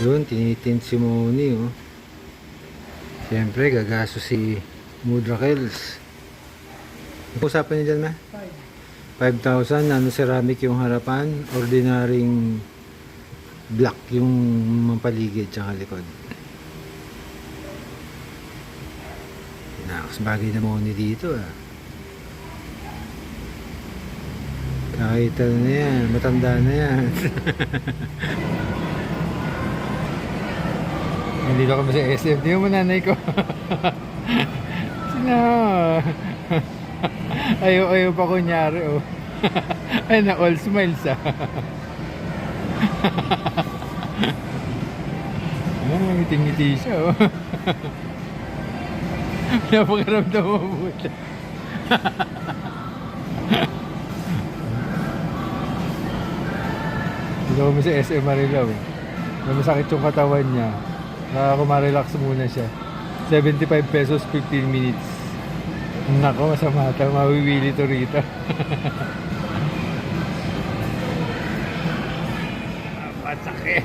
Yun, tinitint si Moni, oh. Siyempre, gagaso si Mudrakels. Usapan niyo dyan, ma? 5,000, ano, ceramic yung harapan, ordinaryong black yung paligid tsaka likod. Nakas, bagay na Moni dito, ah. Kahit ano na yan, matanda na yan. Nandito kami sa SF. Di mo nanay ko. Sina. Ayaw pa kunyari, oh. Ay na, all smiles, ah. Ngiti-ngiti siya, oh. Napakaramdam mo buta. Dito kami sa SM Marilao, eh. Masakit yung katawan niya. Nakaka-relax muna siya. 75 pesos, 15 minutes. Nako, masama ito. Mawiwili to rito. Masakit.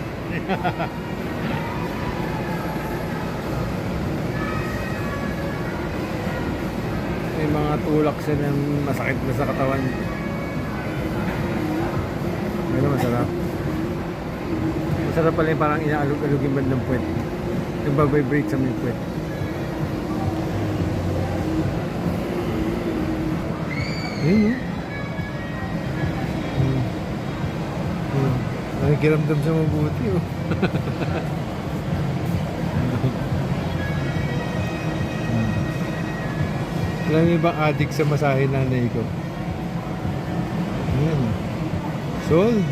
May mga tulak siya ng masakit na sa katawan. Ano, masarap. Masarap pala yung parang inaalog-alog yung bandang puwet. Yung babibrate sa may puwet. Ayun, oh. Nakikiramdam sa mabuti, oh. Alam mo ibang addict sa masahe nanay ko. Ayan. Sold.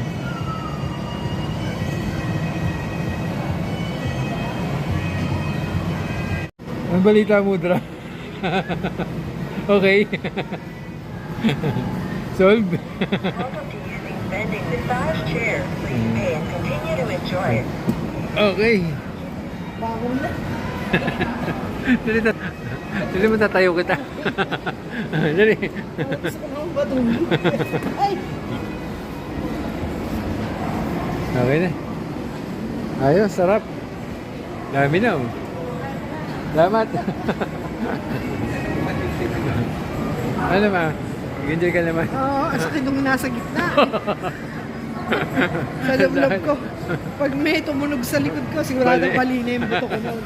Ang balita mo, Dra? Okay. Solve. Bending massage chair. Please pay and continue to enjoy it. Okay. Bangon na. Dali mo tatayo kita. Dali. Gusto ko naman ba doon? Ay! Okay na. Ayos, sarap. Dami na, oh. Salamat. Ano ma? Enjoy ka naman. Oo, ang sakit nung nasa gitna. Sa loob ko. Pag may tumunog sa likod ko, sigurado mali na yung buto ko noon.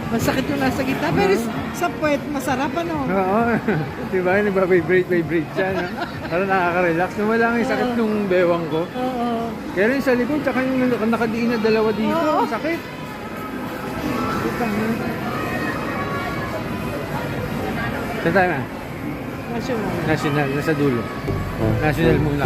Masakit yung nasa gitna. Pero sa puwet, masarap ano. Oo. Diba? Nagbabibrate siya. No? Para nakaka-relax. Nawala nga yung sakit nung bewang ko. Oo. Kaya rin sa likod, tsaka yung nakadiin na dalawa dito. Oo. Ang sakit. Saan tayo na? National. National, nasa dulo. National muna.